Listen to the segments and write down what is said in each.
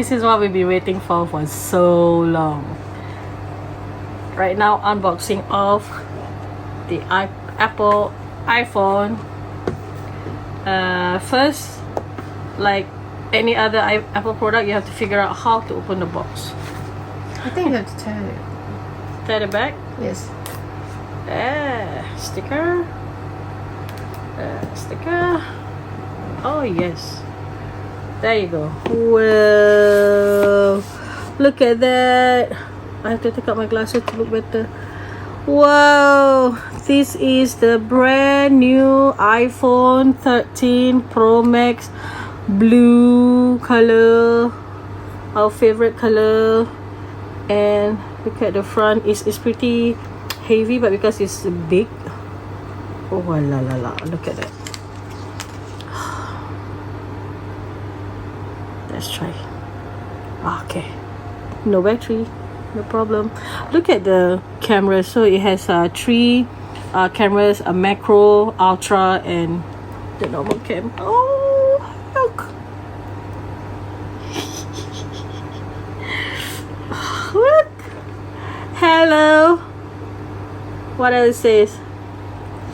This is what we've been waiting for so long. Right now, unboxing of the Apple iPhone. First, like any other Apple product, you have to figure out how to open the box. I think you have to tear it. Tear the back? Yes. Sticker. Sticker. Oh yes. There you go. Whoa. Look at that. I have to take out my glasses to look better. Wow. This is the brand new iPhone 13 Pro Max blue color. Our favorite color. And look at the front. It's pretty heavy, but because it's big. Oh la la la. Look at that. Let's try. Okay. No battery. No problem. Look at the camera. So it has three cameras: a macro, ultra, and the normal cam. Oh, look. Look. Hello. What else says?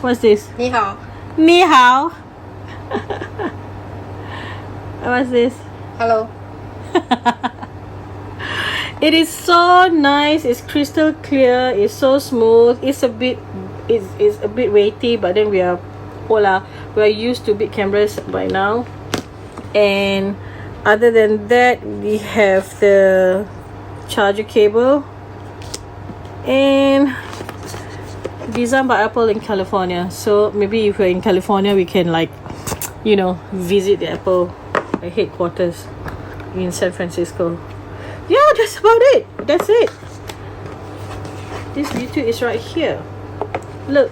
What's this? 你好. Ni hao. What's this? Hello. It is so nice. It's crystal clear. It's so smooth. It's a bit weighty, but then we are used to big cameras by now. And other than that, we have the charger cable, and designed by Apple in California. So maybe if we're in California, we can visit the Apple headquarters in San Francisco. Yeah, that's about it. That's it. This beauty is right here. Look.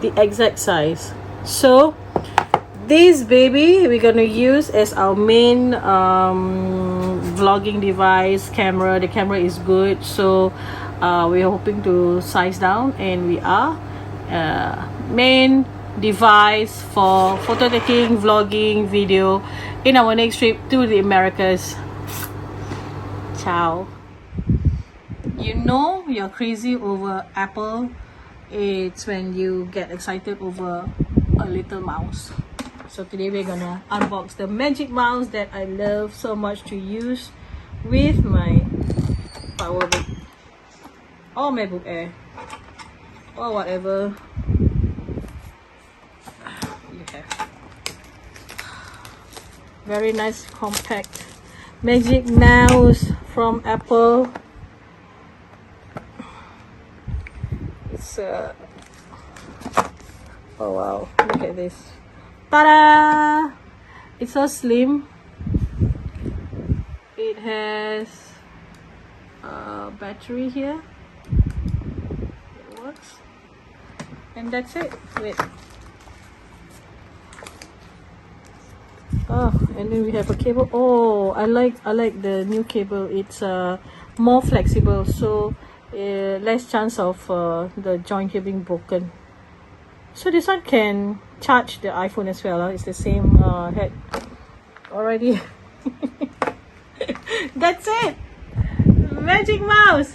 The exact size. So this baby we're gonna use as our main vlogging device camera. The camera is good, so we're hoping to size down, and we are main device for photo taking, vlogging, video in our next trip to the Americas. Ciao. You know you're crazy over Apple. It's when you get excited over a little mouse. So today we're gonna unbox the magic mouse that I love so much to use with my PowerBook or MacBook Air or whatever you have. Very nice compact magic mouse from Apple. It's oh wow, look at this. Ta-da! It's so slim. It has a battery here. It works. And that's it. Wait. Oh, and then we have a cable. Oh, I like the new cable. It's more flexible, so less chance of the joint here being broken. So this one can charge the iPhone as well. It's the same head already. That's it. Magic mouse.